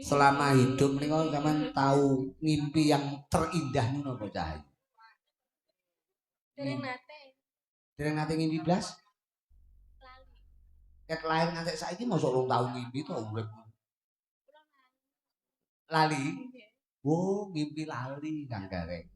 selama hidup menika sampean tahu ngimpi yang terindah niku napa Cah? Dereng nate ngimpi blas? Ket lahir nganti saiki mosok rong tau ngimpi to urip. Lali? Oh, ngimpi lali Kang Gareng.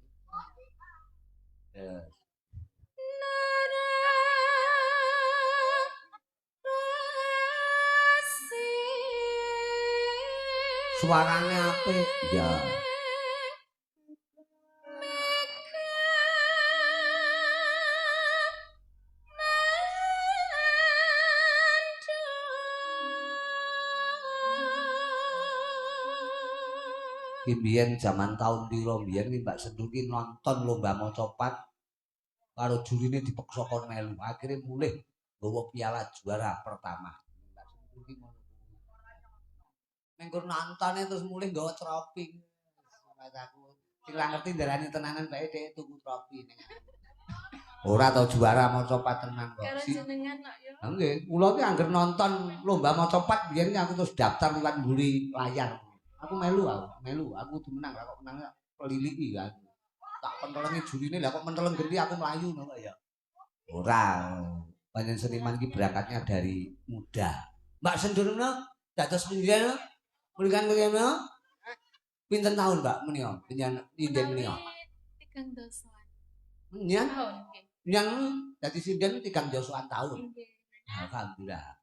Suarane apik. Ya. Biyen zaman tahun piro biyen ki Mbak Sendur ki nonton lomba mocopat karo jurine dipeksa kon melu. Akhire mulih nggawa piala juara pertama. Mbak Sendur ki ngono. Mengko nontone terus mulih nggawa trofi. Aku sing ra ngerti ndarani tenanan bae dhek tuku trofi ning. Ora tau juara mocopat tenan kok. Karo jenengan kok ya. Ha nggih, kula ki anggere nonton lomba mocopat biyen aku terus daftar liwat mburi layar. Aku melu, aku kudu menang, kok menang peliliki kan. Tak pentelengi jurine, lah kok menteleng genti aku mlayu ngono ya. Ora. Panjenengan seniman ki berangkatnya dari muda. Mbak Sendurna dados pendidikan pendidikan kene pinten tahun, Mbak? Menika, pinjen inden menika. 3 dosoan. Nyen? Tahun nggih. Yang dadi sinden 3 dosoan tahun. Nggih. Alhamdulillah.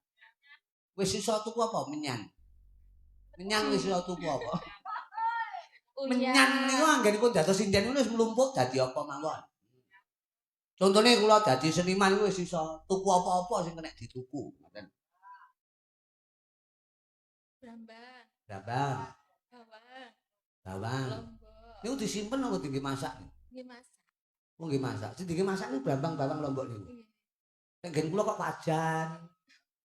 Wis iso tuku apa menyan? Menyan wis iso tuku apa? Menyan niku anggenipun dados sinden wis mlumpuk dadi apa mawon. Contone kula dadi seniman wis iso tuku apa-apa sing kena dituku, ngoten. Brambang. Brambang. Bawang. Bawang. Lombok. Niku disimpen apa tinggi masak? Nggih masak. Oh nggih masak. Sing tinggi masak niku brambang bawang lombok niku. Nggih. Nek nggen kula kok wajan.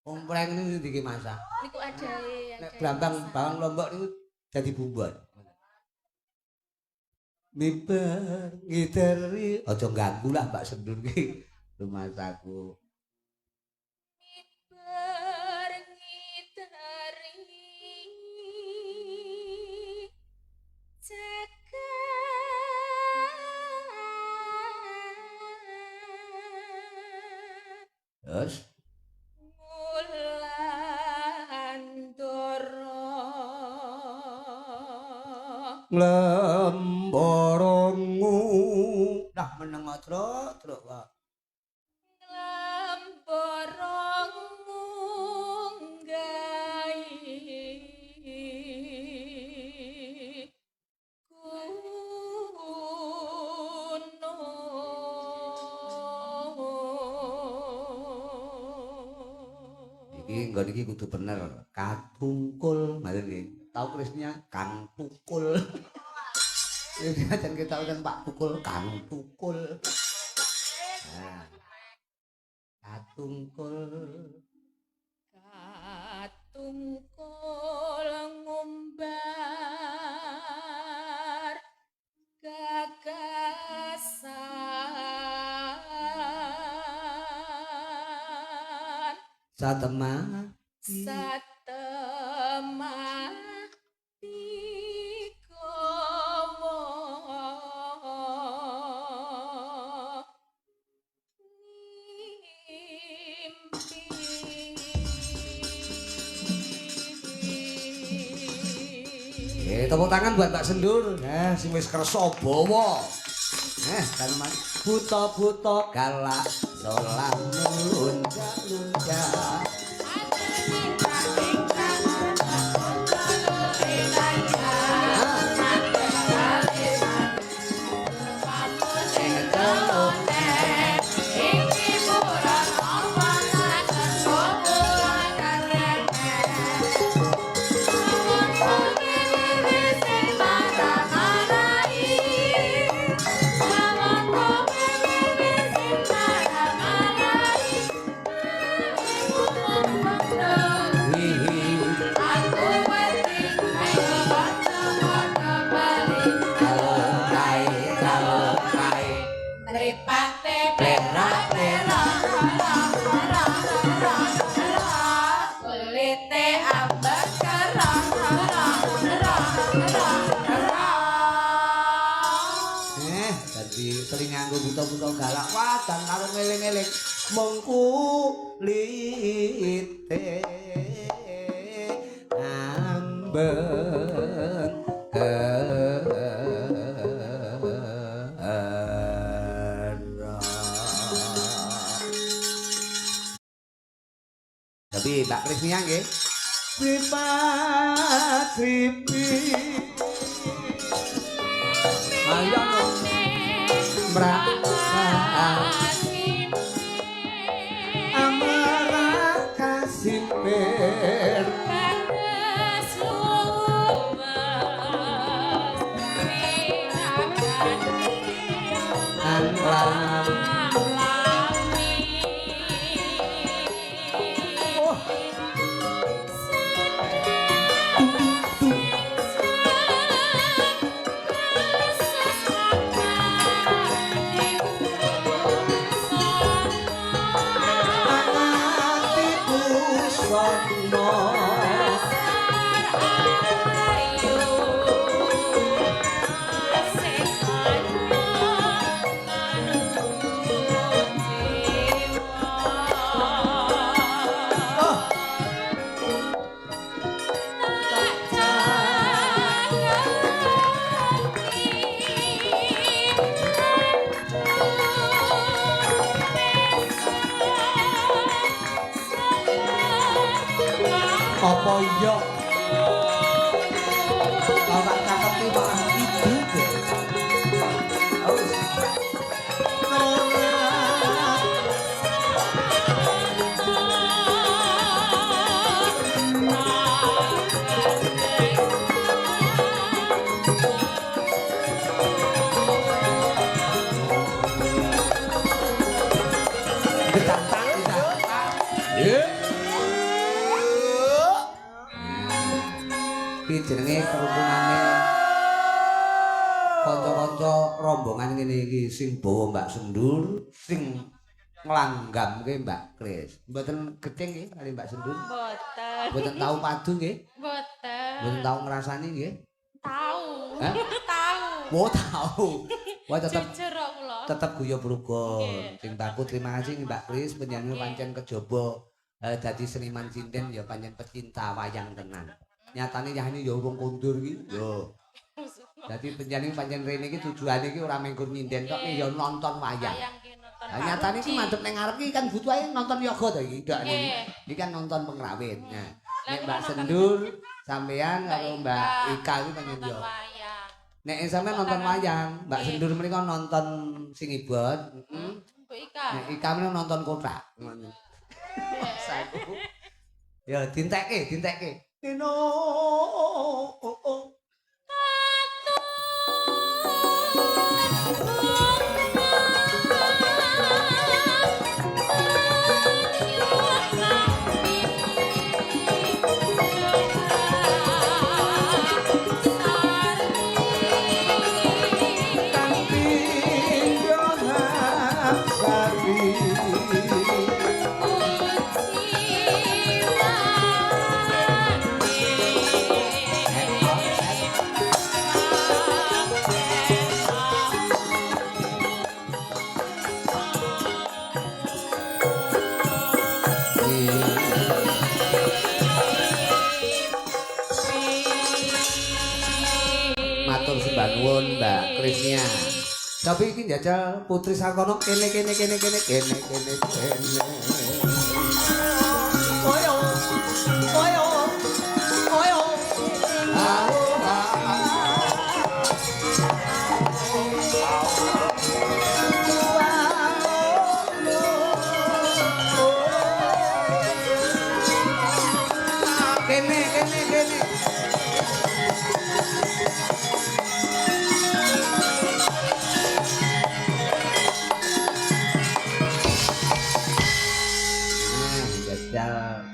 Ompreng niku tinggi masak. Niku ajae. Nek brambang bawang lombok niku dadi bumbon. Miber ngiteri aja ganggu lah Mbak Sendur ki rumasakku. Miber ngiteri Terus Nglembarangu dah meneng truk Pak. Nglembarangu gai Iki nggon iki kudu bener. Katungkul ngoten nggih. Tahu Krisnya Kang Tukul. Ini aja kita udah Pak Tukul, Kang Tukul. Nah. Katungkul. Katungkul ngumbar gagasan. Satemah. Satemah. Tepuk tangan buat Mbak Sendur. Nah, sing wis kersa bawa. Kan buta-buta galak solah lunjak-lunjak. suka galak wadan karo ngeling-eling mung kulite amben tapi Mbak Krisnia nggih Kripi ayo mrakasih amara kasih per apa iya ora cakep iki malah ibu jenenge kerukunane kanca-kanca rombongan ngene iki sing bawa Mbak Sendur sing nglanggamke Mbak Kris. Mboten getih nggih kali Mbak Sendur? Mboten. Mboten tau padu nggih? Mboten. Mboten tau ngrasani nggih? Tahu. Hah? Tahu. Oh, tahu. Wah tetep Jujur kok kula. tetep guyub rukun. Nggih. Sing baku terima kasih Mbak Kris panjenengan pancen kejaba dadi seniman sinden ya pancen pecinta wayang tenan. Nyatane yahne ya urung kondur iki. Yo. Dadi panjenengan pancen rene iki tujuane iki ora mengkur nyinden tok ya nonton wayang. Lah nyatane iki mandhep ning ngarep iki kan butuh ae nonton yoga to iki. Iki kan nonton pengrawit. Nah, nek Mbak Sendur sampean karo Mbak Ika iki pancen yo. Nek sampean nonton wayang, Mbak Sendur mriko nonton sing ibot, Mbak Ika. Nek Ika mriko nonton kotak. Ngono. Saku. Ya dintekke. Nino. Nuwun Mbak Krisnia. Tapi iki njajal Putri Sarkono kene. Oyo. Kene.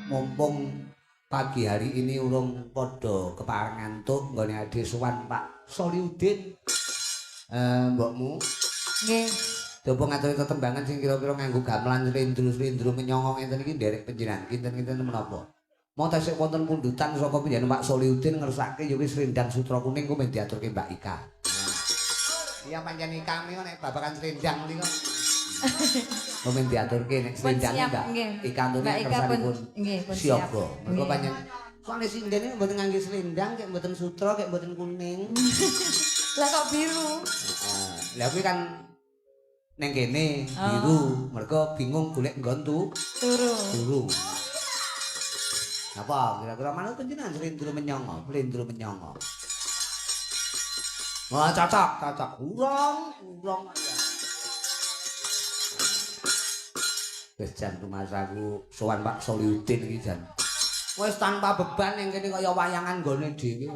Mumpung pagi hari ini urung padha kepareng ngantuk nggone Ade sowan Pak Soliudin mbokmu nggih dipun ngaturi tetembangan sing kira-kira nganggo gamelan slendro menyongong enten iki nderek panjenengan kinten-kinten menapa mau tasik wonten pundutan saka panjenengan Pak Soliudin ngersake ya wis Slendang Sutra Kuning ku men diaturke Mbak Ika. Iya pancen Ika menika nek babagan slendang niku Momen diaturke nek slendange Mbak. Ikantune kersanipun siaga. Mergo panjen soalnya sindene mboten ngangge selendang, kek mboten sutra, kek mboten kuning. Lah kok biru? Lah kuwi kan ning kene biru, mergo bingung golek nggon turu. Apa kira-kira manut panjenengan Slendra Menyanga, Slendra Menyanga. Wah, cocok. Urang. Wis jan rumasaku sowan Pak Soliudin iki jan. Wis tanpa beban ning kene kaya wayangan nggone dhewe.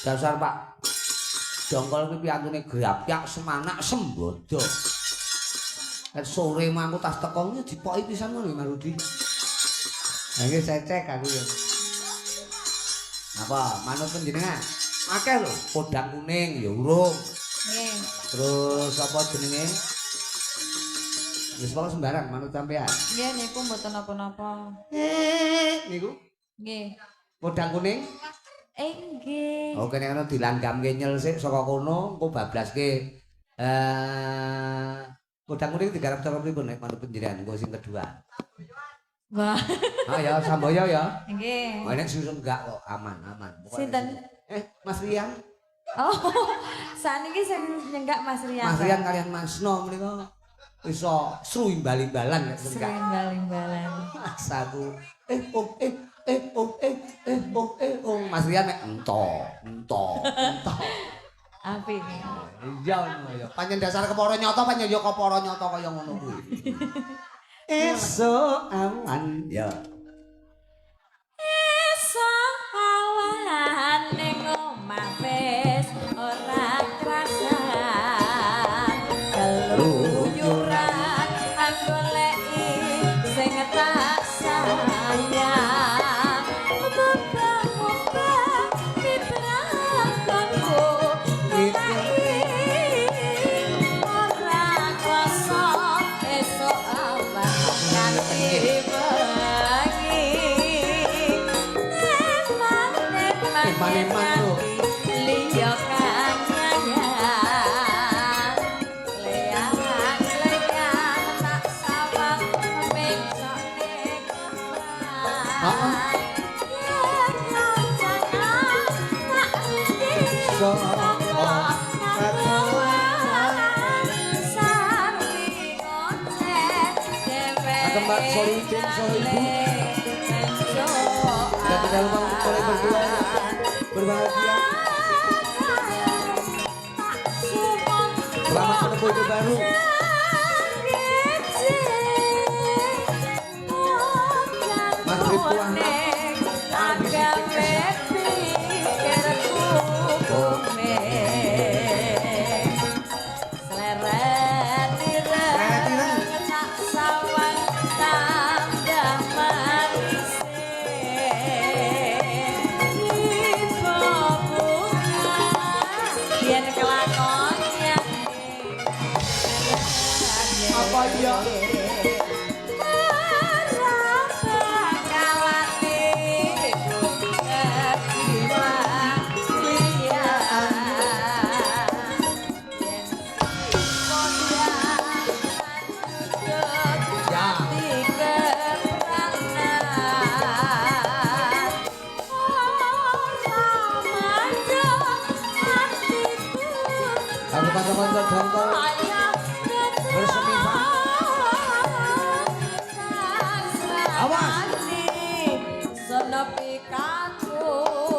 Dasar Pak Jongkol kuwi piantune grapyak semanak sembodo. Sore mangku tas teko dipoki pisan ngono Marudi. Lah iki cecek aku ya. Apa manut panjenengan? Akeh lho, podang kuning ya urung. Nggih. Terus apa jenenge? Wis pokoke sembarang manut sampean. Nggih niku mboten napa-napa. Niku? Nggih. Podang kuning? Nggih. Oh kene ana dilanggamke nyelsik saka kono engko bablaske podang kuning digarap cara pripun nek manut panjenengan engko sing kedua. Wah. Ya Samboyo ya. Nggih. Oh nek susung enggak kok aman. Sinten? Mas Rian. Oh, saniki sing nyenggak Mas Rian. Mas Rian kalian Masno menika iso sru imbal-imbalan nek enggak. Imbal-imbalan. Saku. Mas Rian mek ento. Apik. Iya ngono ya. Panjen dasar kepara nyata panjen ya kepara nyata kaya ngono kuwi. Esuk awan ya. Esuk awan ning omah wis ora krasa. Keluyuran goleki sing tak sayang. Bebang-bebang dibrakanku ora krasa esuk awan nganti Eman-eman lho. Liya kanyangan Leang-leang tak sawang Mengsone kemang Yen kancangan tak rindih Soko kakuan Sarwi ngoceh Dewek Ada Mbak Soliudin, Solibu. Ya tinggal boleh berdua berbahagia. Selamat menempuh hidup baru. Mas Rituan. Apa iya? Aku kanca-kanca Jongkol bersemi awas senepi kakulute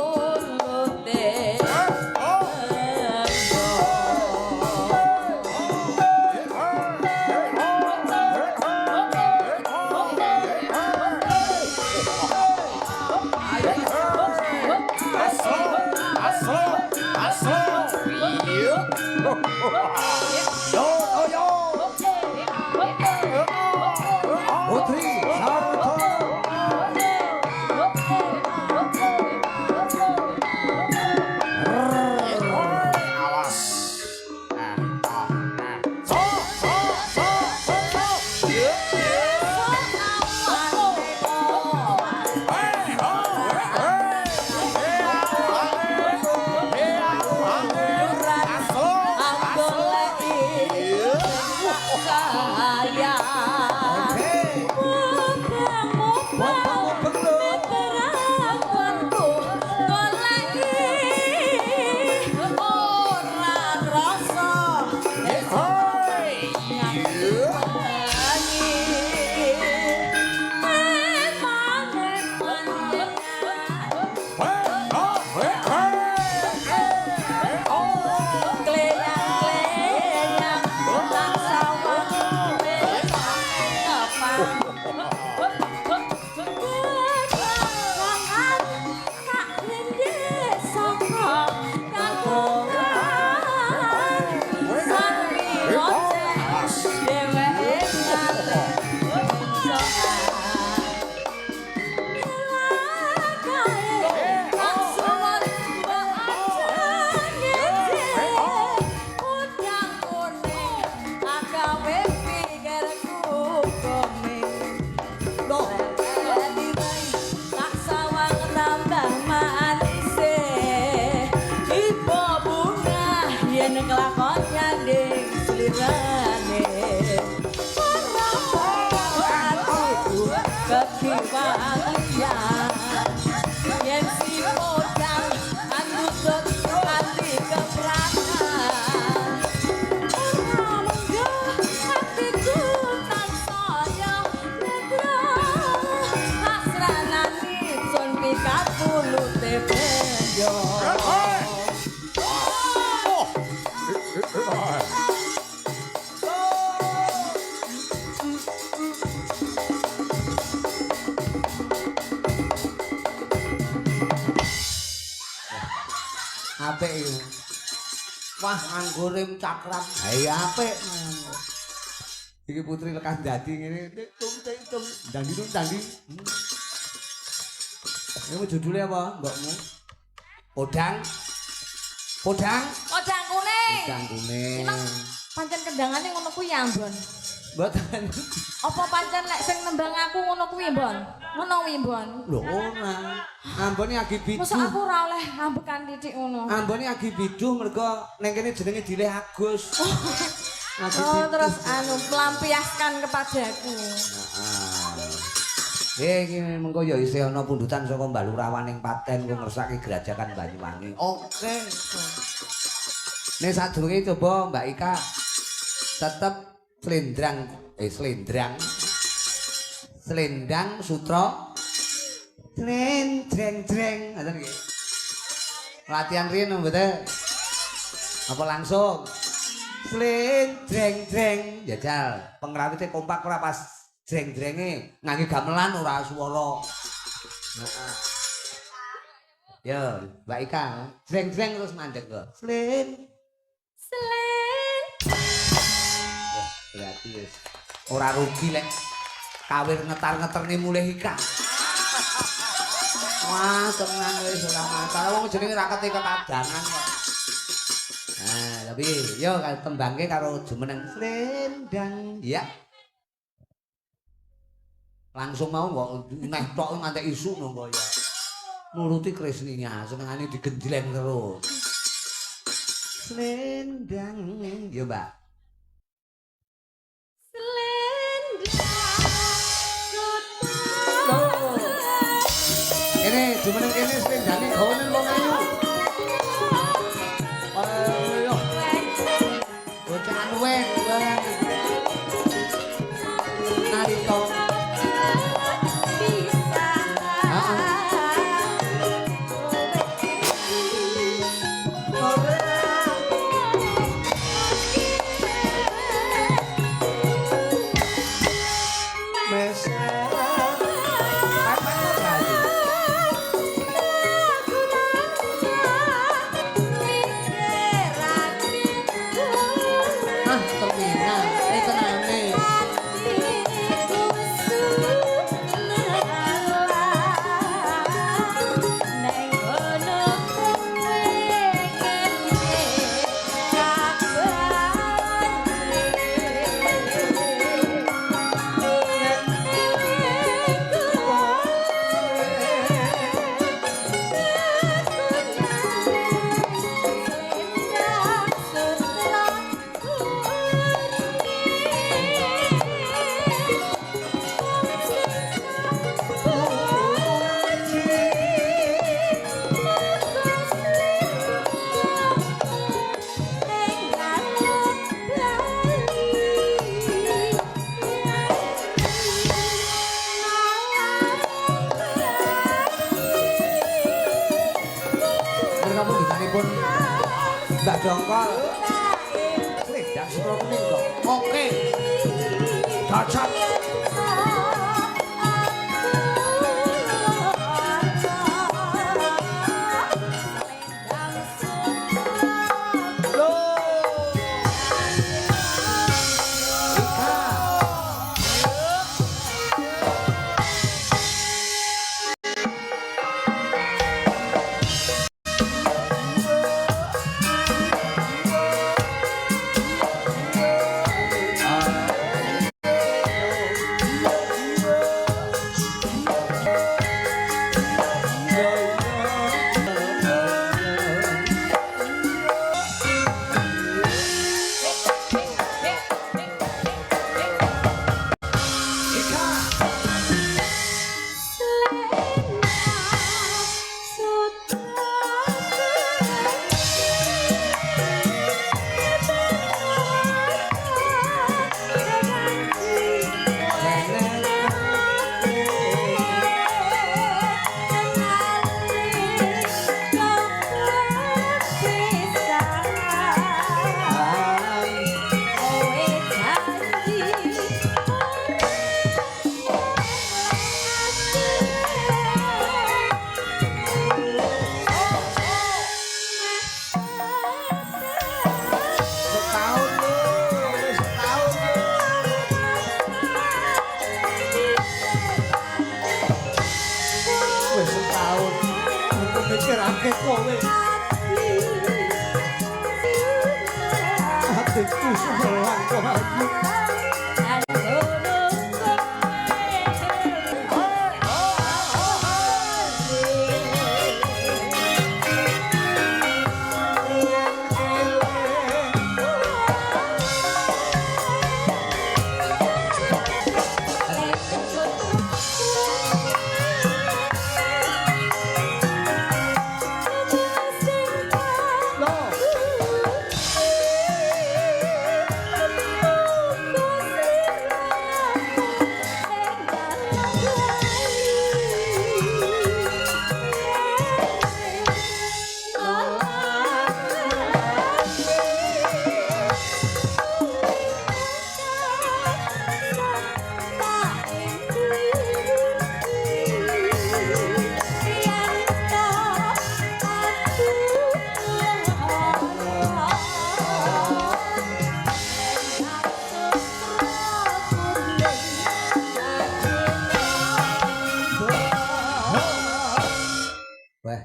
Putri Sarto kapulute benjo. Apik iki. Wah, nganggo rim cakram. Ha iya apik. Iki putri lekas dadi ngene. Tung. Dandi. Ini judulnya apa, mbakmu? Podang. Odang kuning. Podang kuning. Emang pancen kendangane ngono kuwi ya, Mbon? Mboten. Apa pancen lek sing nembang aku ngono kuwi, Mbon? Ngono kuwi, Mbon. Lho ora. Ambone agi bidu. Mosok aku ora oleh ngambekan titik ngono. Ambone agi bidu mergo ning kene jenenge Dileh Agus. Agi Oh, bidu. terus anu melampiaskan kepadaku. Iki mengko ya isih ana pundutan saka Mbak Lurawaning Paten ku ngersake Gerajakan Banyuwangi. Oke. Nek sadurunge coba Mbak Ika tetep Slendang sutra dreng. Ngoten iki. Latihan riyen mboten? Apa langsung? Dreng. Jajal, pengrawite kompak ora pas dreng-drenge ngangge gamelan ora swara. Heeh. Yo, Mbak Ika, dreng terus mandek kok. Selen. Berarti wis ora rugi lek kawir ngetar-ngeterne mulih Ika. Wah, tenang wis ora masalah wong jenenge ra kekadangan kok. Nah, tapi yo tembangke karo jumeneng Slendang. Ya. Langsung mau kok neh tok nganti isu nunggu ya. Nuruti kresninya, senengane digendleng terus. Slendang, yo Mbak. Ini jumeneng kene slendange gawane wong ayu. Ayo. Bocah anuwen, Narito. Mbak Dongkol. Slendang sutra kuning kok. Oke. Cocok. wis setahun aku mikirake kowe hatiku sebelang kowe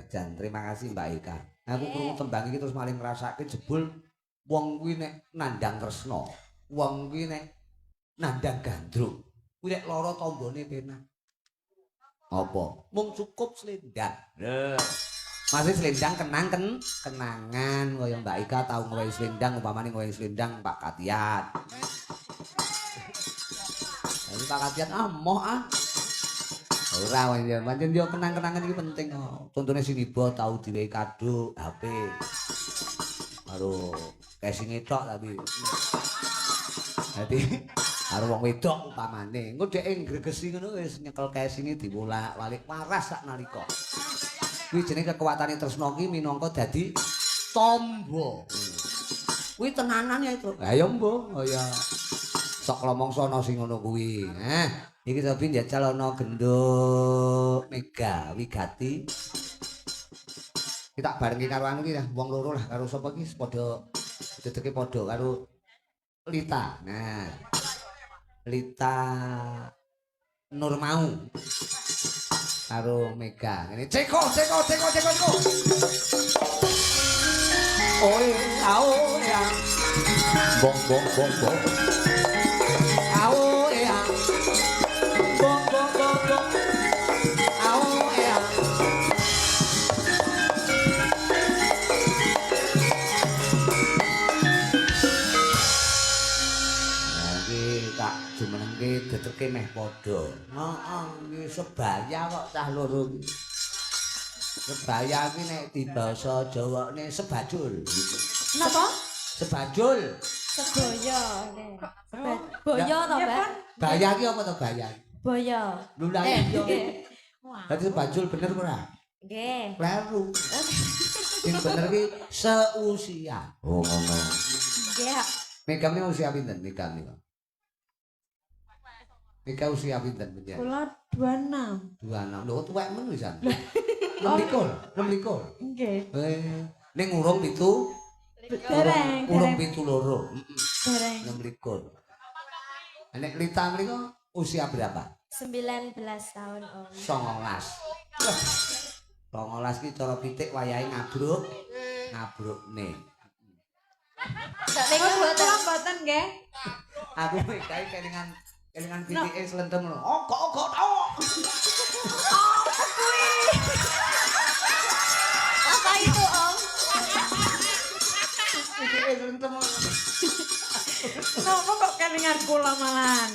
Jan, terima kasih Mbak Ika. Aku krungu tembang iki terus maling ngrasake jebul wong kuwi nek nandhang tresna, wong kuwi nek nandhang gandrung, kuwi nek lara tombone penak. Apa? Mung cukup slendang. Lho. Masih slendang kenangan kaya Mbak Ika tau ngowahi slendang umpamane ngowahi slendang Pak Katiat. Jadi Pak Katiat moh ora pancen yo kenang-kenangan iki penting kok. Contone Sinibo tau diwehi kado HP. Karo casing tok tapi. Dadi karo wong wedok umpamane. Engko dhek gregesi ngono wis nyekel casing diwolak-walik waras sak nalika. Kuwi jenenge kekuatane tresna ki minangka dadi tombo. Kuwi tenanan ya itu. Ha ya mbuh, ya. Sok lomongsono sing ngono kuwi. Iki tapi njajal ana genduk Mega Wigati. Kita barengi karo anu iki ya, wong loro lah karo sapa iki padha dedeke padha karo Lita. Nah. Lita Nurmau karo Mega. Ini ceko. Oi, ao ya. Bong. Ao ya. Bong. Ao ya. Tak jumenengke detreke meh padha. Heeh, iki sebaya kok cah loro iki. Sebaya iki nek di basa Jawane sebajul. Napa? Sebajul. Seboyo. Boyo to, Mbak? Baya iki apa to baya? Boyo. Lula iki. Dadi sebajul bener ora? Nggih. Kleru. Sing bener iki seusia. Oh ngono. Nggih. Mega ini usia pinten Mega niku? Mega usia pinten panjenengan? Kula 26. 26. Lho tuwek men wisan. 26. Nggih. Ning urung pitu. Dereng. Urung pitu loro. Dereng. 26. Nek Lita mriku usia berapa? 19 tahun, Om. 19. 19 ki cara pitik wayahe ngabrukne. Sak niku mboten nggih. Aku kae kelingan pitike slendem lho. Ogok tau. Apa itu, Om? Pitike slendem. Napa kok kelingan kula malahan?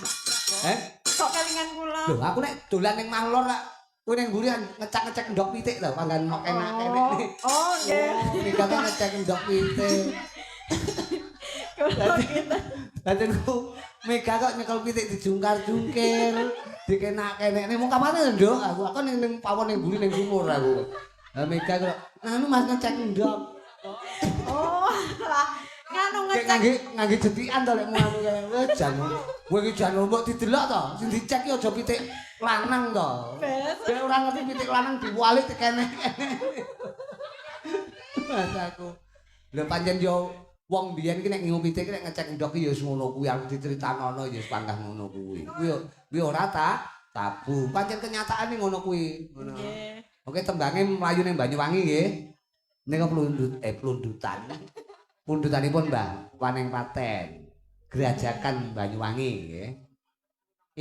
Kok kelingan kula? Lho, aku nek dolan ning Mahlor lak kowe ning mburi ngecek-ngecek ndok pitik lho, panggan enak-enak. Oh, nggih. Iki kan ngecek ndok pitik. Dadi ku Mega kok nyekel pitik dijungkar-jungkir, dikenak-kenekne mung kamane nduk aku ning pawon ning mburi ning sumur aku. Lah Mega kok anu Mas ngecek ndok. Oh, lah nganu ngecek ngangge jetikan to lek ngono kae. Jan. Kowe iki jan mbok didelok to, sing dicek ki aja pitik lanang to. Nek ora ngerti pitik lanang diwalik tekene-kene. Mas aku. Lha pancen yo wong biyen iki nek ngingu pitik nek ngecek ndok ki ya wis ngono kuwi aku diceritanono ya wis panggah ngono kuwi. Kuwi ora tabu. Pancen kenyataane ngono kuwi. Ngono. Oke tembange mlayu ning Banyuwangi nggih. Nika plundutan. Pundutanipun Mbah Waneng Paten. Gerajakan Banyuwangi nggih.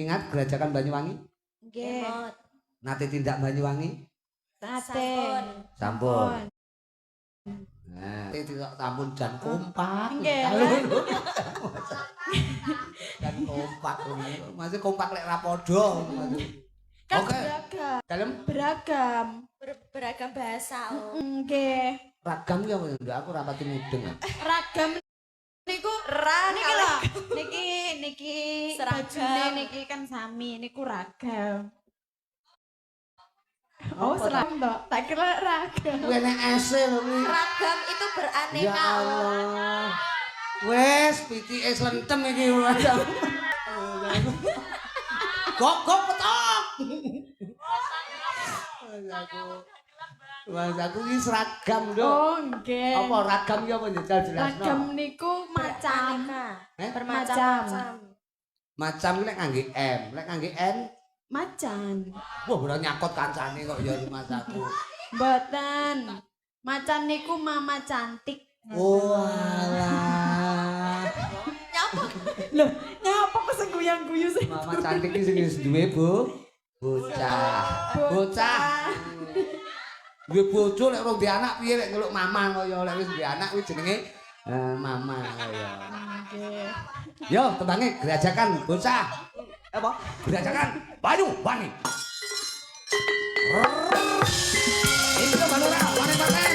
Ingat Gerajakan Banyuwangi? Nggih. Nate tindak Banyuwangi? Sampun. Sampun. Nah, tidak sampun jan kompak. Nggih. Jan kompak. Masih kompak lek ra padha. Kan Oke. beragam. Dalem Beragam. Beragam bahasa. Nggih. ragam ki apa ya? Aku ra pati mudeng. Ragam niku niki lho. Niki bajune niki kan sami niku ragam. Oh, seragam toh. Tak kira ragam. Kuwi nek ese lho kuwi. Ragam itu beraneka. Ya Allah. Wes pitike slentem iki. Gok petok. Mas aku iki seragam, Nduk. Oh, nggih. Apa ragam ki apa njajal jelasno? Ragam niku macam. Bermacam-macam. Macam lek ngangge M, lek ngangge N, Macan. wah ora nyakot kancane kok ya Mas aku. Mboten. Macan niku mama cantik. Walah. Nyapa? Loh, nyapa kok sing guyang-guyu sih? Mama cantik iki sing duwe, Bu. Bocah. Bocah. Duwe bojo lek ora duwe anak piye lek ngeluk mama kaya lek wis duwe anak kuwi jenenge mama kaya. Nggih. Yo, tembange gerajakan bocah. Apa? Gerajakan Banyuwangi. Ini lho Balura, Waneng Paten.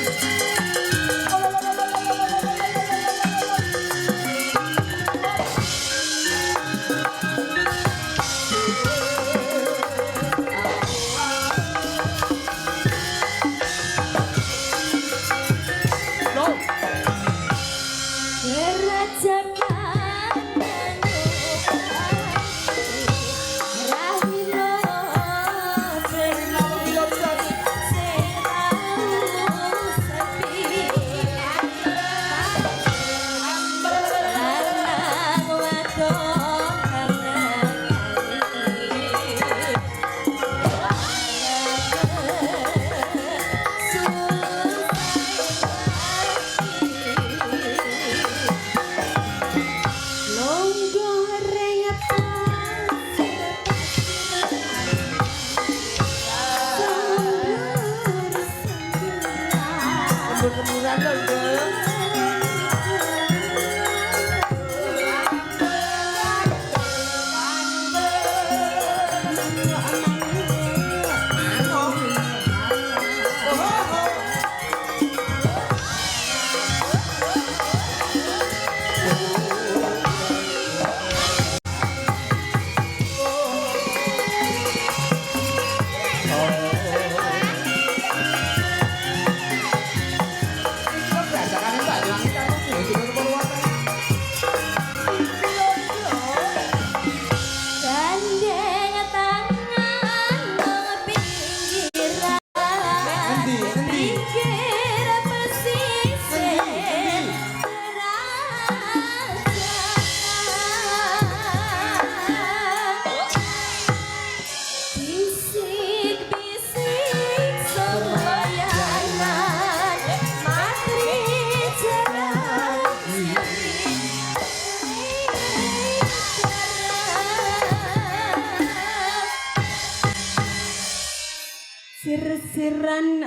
Sir-siran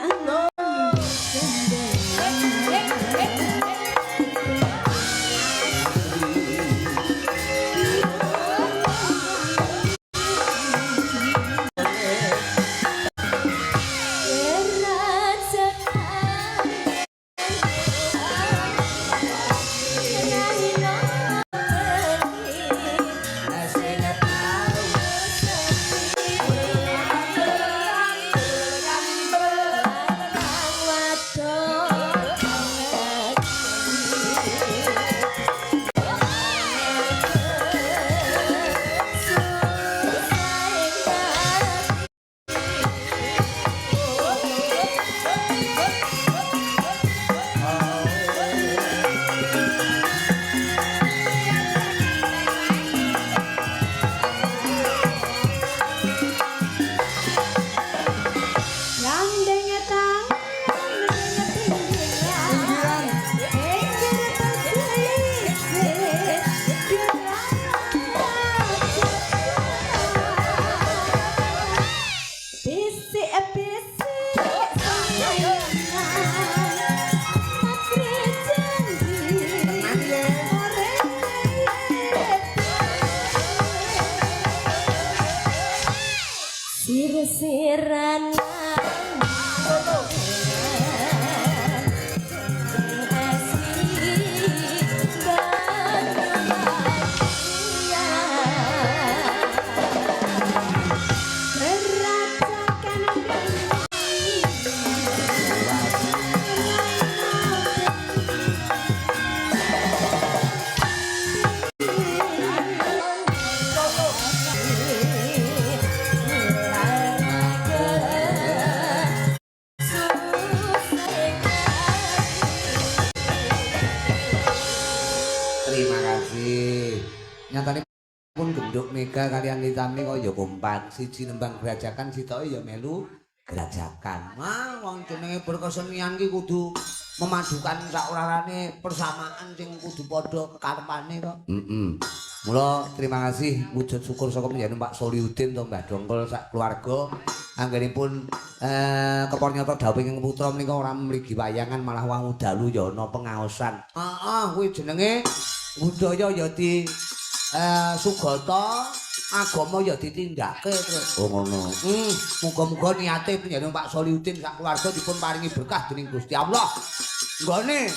Mega kalian Litami kok ya kompak. Siji nembang gerajakan sitoke ya melu gerajakan. Wah, wong jenenge berkesenian ki kudu memadukan saurarane persamaan sing kudu padha kekarepane kok. Mula terima kasih wujud syukur saka panjenengan Pak Soliudin to Mbah Dongkol sak keluarga anggenipun kepornyata dawuh ing putra menika ora mligi wayangan malah wangu dalu ya ana pengaosan. Heeh, kuwi jenenge budaya ya di sugata agama ya ditindakake terus. Oh ngono. Muga-muga niate panjenengan Pak Soliudin sak keluarga dipun paringi berkah dening Gusti Allah. Nggone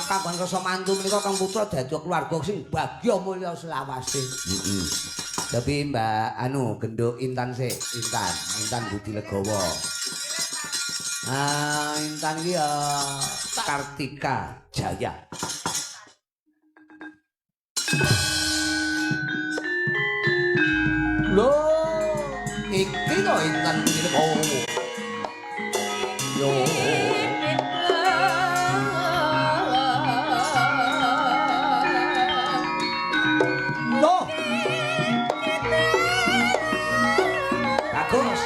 kagungan kersa mantu menika Kang Putra dadi keluarga sing bagya mulya selawase. Tapi Mbak genduk Intan sik, Intan Budi Legowo. Intan iki ya Kartika Jaya. Loh, iki to Intan Budi Legowo. Yo. Bagus.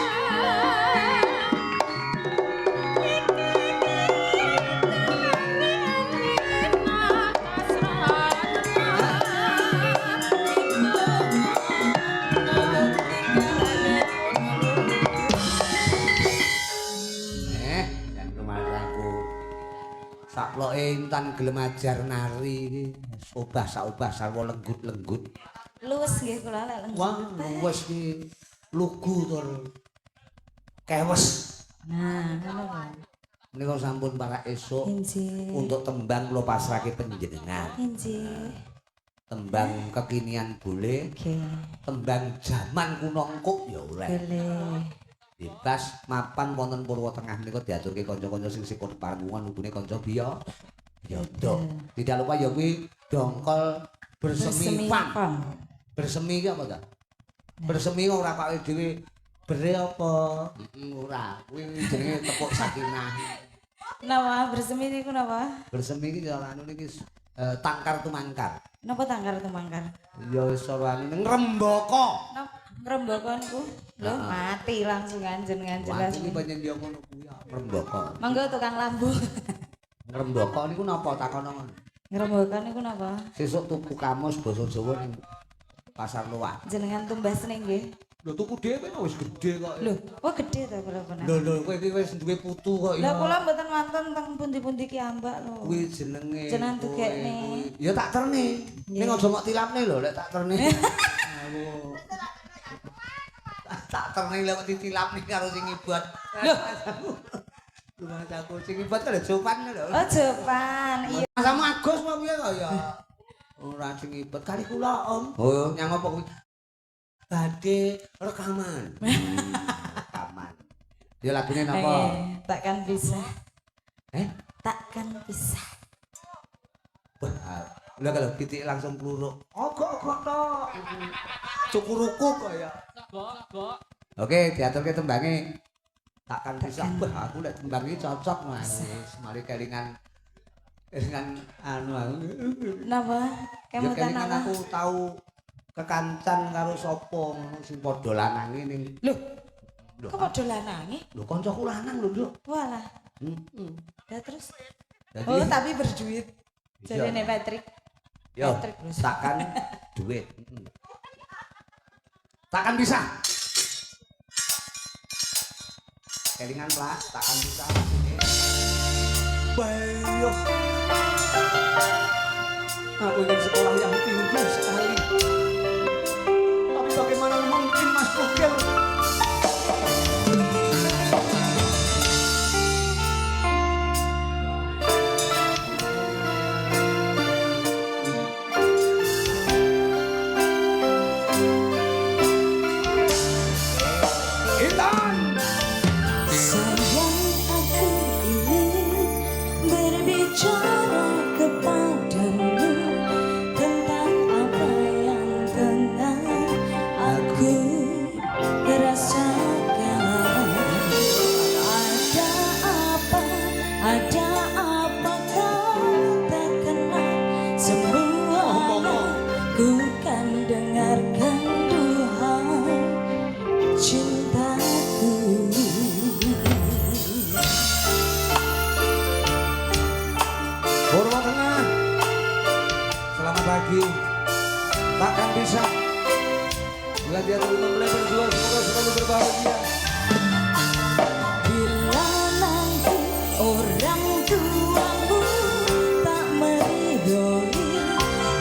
Yang rumah aku sakloke Intan gelem ajar nari iki. Obah sarwa lenggut-lenggut. Luwes nggih kula lek lengkap. Wah, wis iki lugu tur kewes. Nah, ngono kan. Menika sampun para esuk Injih. untuk tembang kula pasrahke panjenengan. Injih. Tembang kekinian boleh, Oke. tembang jaman kuno engkuk ya oleh. Boleh. Bebas mapan wonten Purwotengah menika diaturke kanca-kanca sing sikut parengungan hubune kanca biya. Yodo. Tidak lupa ya kuwi dongkol bersemi pang. Bersemi ki apa ta? Bersemi ora pakai dhewe bere apa? Ora. Kuwi jenenge tepuk sakinah. Napa bersemi niku napa? Bersemi ki ya anu niki tangkar tumangkar. Napa tangkar tumangkar? Ya wis ora ngrembaka. Napa ngrembaka niku? Lho, mati langsung anjen jelas. Iki panjen yo ngono kuwi ngrembaka. Monggo tukang lampu. Ngrembaka niku napa takono ngono? Ngrembaka niku napa? Sesuk tuku kamus basa Jawa ning Pasar Luar. Jenengan tumbas ning nggih. Lho tuku dhewe wis gedhe kok. Lho, oh gede ta kula pernah. Lho kowe iki wis duwe putu kok Lah ya. kula mboten wonten teng pundi-pundi ki ambak lho. Kuwi jenenge. Jenengan tugekne. Ya tak terne. Ning aja mok tilapne lho lek tak terne. Tak terne lek ditilapne karo sing ibat. Lho. Rumah aku sing ibat lho sopan lho. Oh, Jepan. Iya. Sama Agus apa piye kok ya? Ora sing ibat kali kula Om. Oh, nyang apa kuwi? Badhe rekaman. Rekaman. Ya lagune napa? Takkan bisa. Takkan bisa. Wah, udah kalau titik langsung peluruk. Ogok tok. Cukuruku kok ya. Oke, diaturke tembange. Takkan bisa. Wah, aku lek tembange cocok Mas. Mari kelingan anu aku. Napa? Ya kelingan aku tahu kekancan karo sapa ngono sing padha lanange ning. Lho. Kok padha lanange? Lho kancaku lanang lho, Nduk. Walah. Lah terus. Oh, Jadi tapi berduit. Jarene Patrick. yo Patrick, Bros. takkan duit. Takkan bisa. Kelingan lah, takkan bisa. Bayo. Aku ingin sekolah yang tinggi sekali. Tapi bagaimana mungkin Mas Bugel? Sayang aku ingin berbicara kepadamu tentang apa yang tengah aku bisa. Bulan dia dulu mempelai berdua semoga selalu berbahagia. Bila nanti orang tuamu tak meridhoi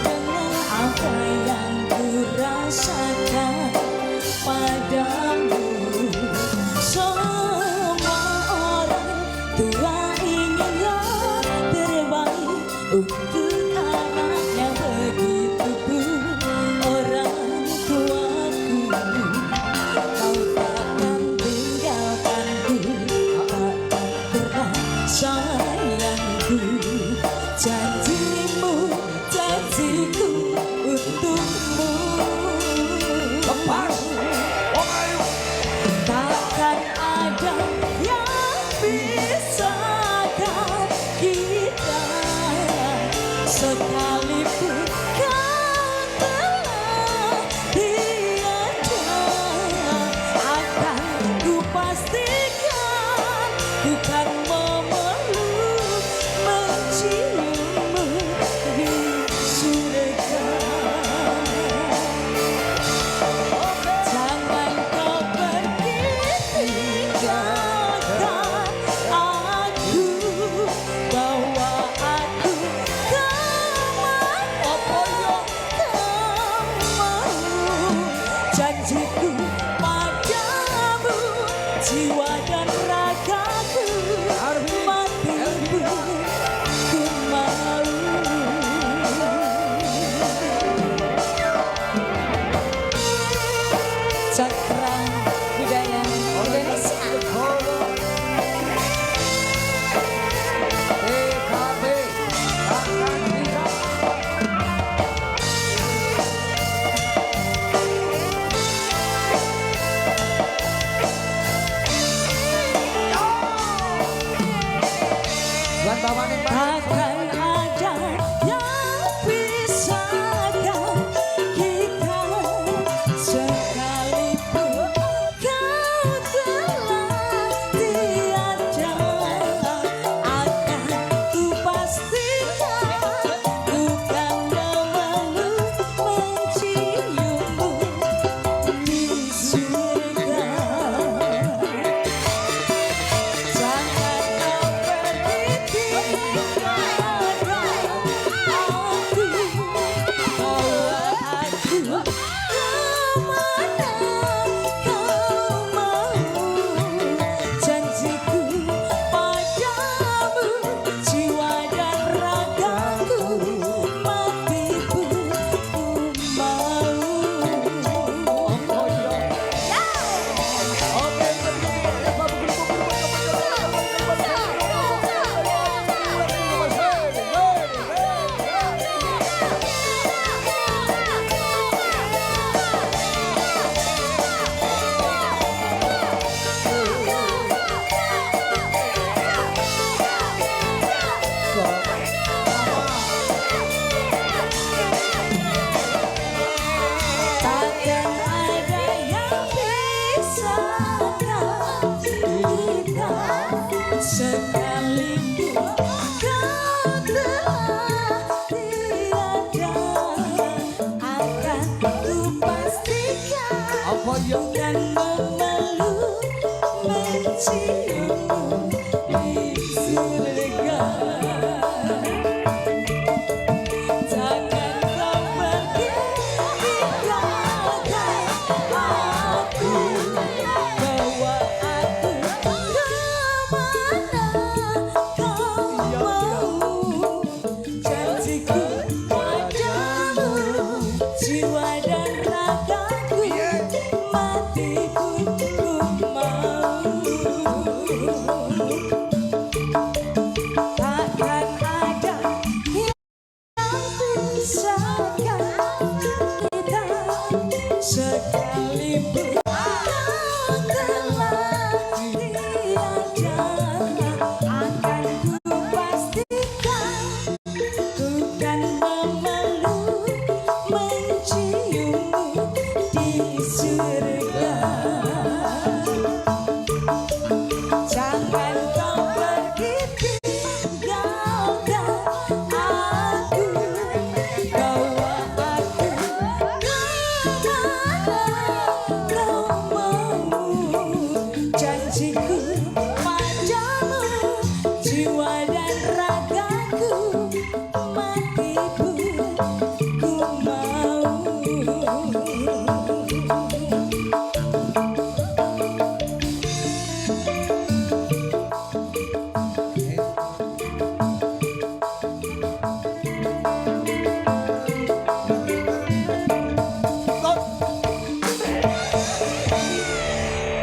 dengan apa yang kurasakan padamu, semua orang tua inginlah terbaik untuk anaknya, begitu pun orang tuaku. Kau takkan tinggalkanku, takkan pernah sayangku. Janjimu, janjiku untukmu. Lepas. Oh ayo. Takkan ada yang pisahkan kita, sekalipun kau telah tiada. Akan ku pastikan ku kan memeluk, menciummu di surga. Jangan kau pergi tinggalkan aku, bawa aku kemana kau mau. Janjiku padamu, jiwa dan ragaku, matiku ku mau. Cakra Budaya Indonesia. PKB takkan bisa. Buat Bapak nih, Pak. Takkan ada yang pisahkan kita, sekalipun kau telah tiada. Akan ku pastikan ku kan memeluk, menciummu di surga. Jangan kau pergi tinggalkan aku, bawa aku kemana kau mau. Janjiku padamu, jiwa dan ragaku, matiku ku mau. Takkan ada yang pisahkan kita, sekalipun kau telah tiada. Akan ku pastikan Apa ya? dan memeluk, menciummu di surga. Jangan kau pergi tinggalkan aku, bawa aku kemana jiwa dan ragaku mati pun ku mau.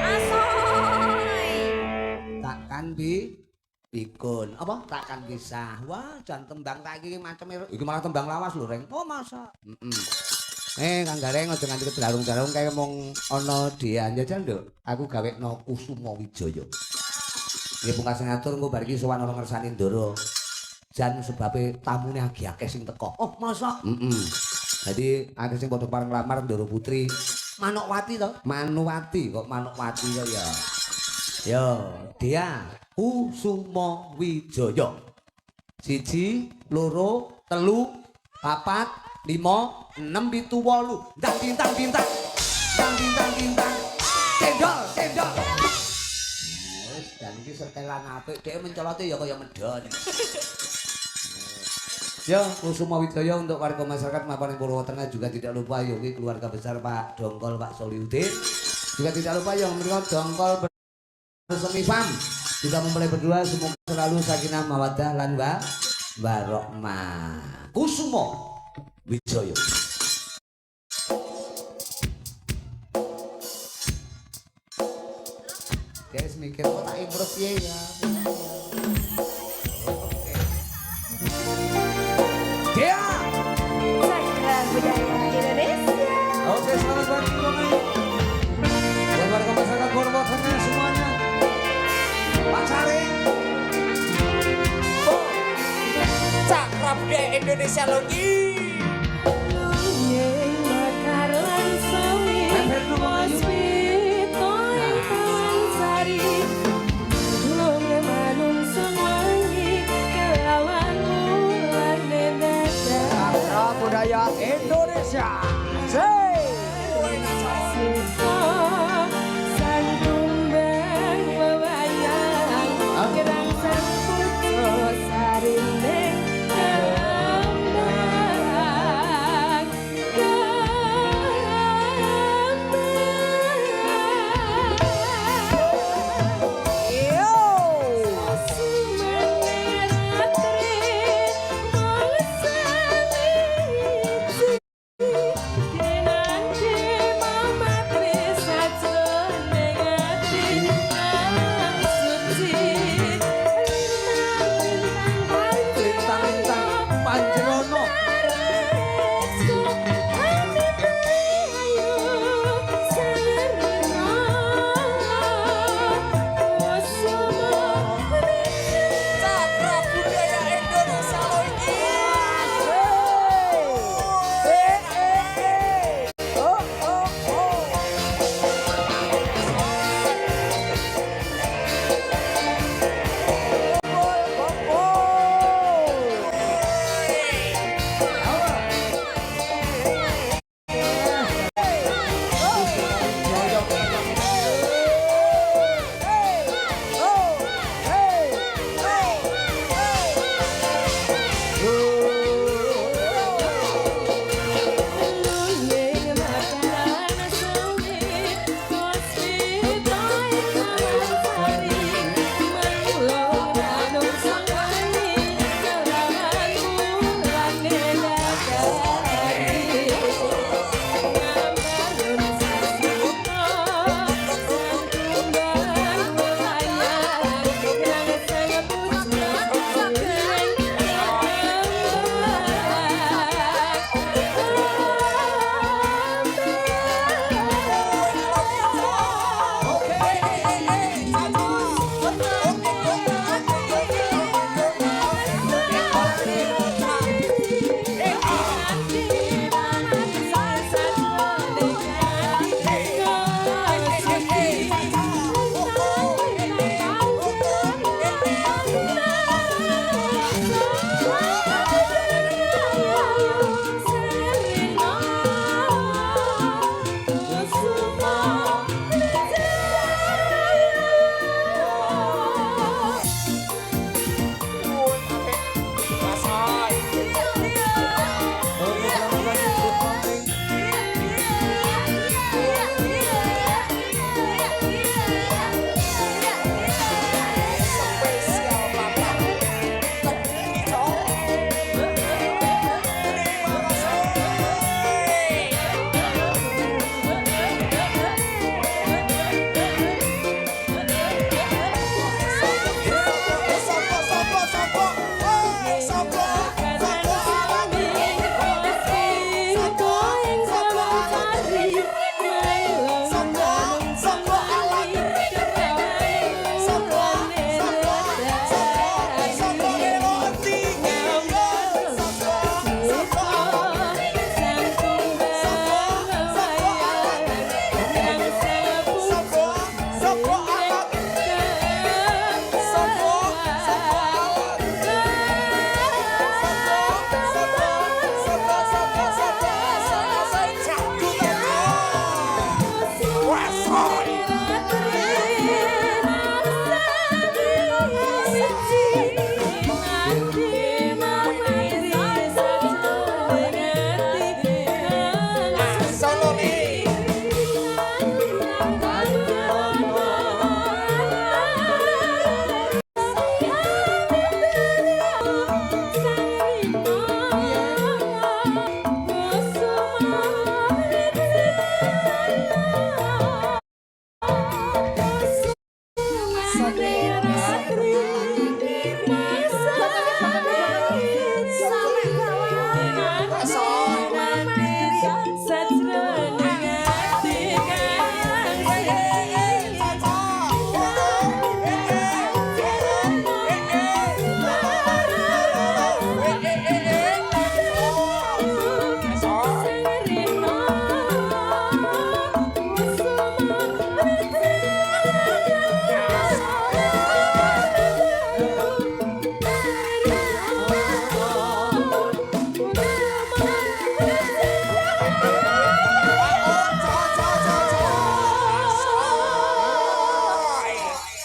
Asoy. Takkan pikun. Apa? Takkan kisah. Wah, jan tembang tak iki macem iki malah tembang lawas lho, Reng. Oh, masa? Kang Gareng aja nganti kedarung-darung kaya mong ana dian jajal, Nduk. Aku gawekno Kusuma Wijaya. Nggih pungkasan ngatur engko bar iki sowan ana ngersani Ndara. Jan sebabe tamune akeh sing teko. Oh, masa? Jadi akeh sing padha pareng lamar Ndara Putri. Manukawati to? Manuwati kok Manukawati to ya. Yo, dia Kusuma Wijaya. 1, 2, 3, 4, 5, 6, 7, 8. Dang bintang bintang. Dang bintang bintang. Cendol, cendol. Wis, dan iki setelan apik, dhek mencoloti ya kaya medon. Ya, Kusuma Wijaya untuk warga masyarakat mapan Purwotengah juga tidak lupa yogi keluarga besar Pak Dongkol Pak Solihuddin. Juga tidak lupa yang memberikan Dongkol Semifam juga mempelai berdua semoga selalu sakinah mawaddah lan warahmah. Kusuma Wijaya. Guys mikir kok tak improve piye ya. Dia. Sastra budaya Indonesia. Oke, selamat pagi semuanya. Buat warga masyarakat Purwotengah semuanya. Pak Sari. Sastra budaya Indonesia lagi. Nuyeng makaran sawi hospital sari lunge manung semangi kelawan bulan dada. Sastra budaya Indonesia. Sito sang tumbang wewayan gerang sang putra sarindeng kembang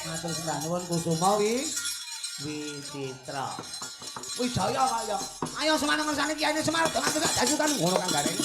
Matur sembah nuwun Kusuma Wicitra. Wijaya kaya. Ayo semana ngersane Kyai Semar, ngatur dasukan ngono Kang Gareng.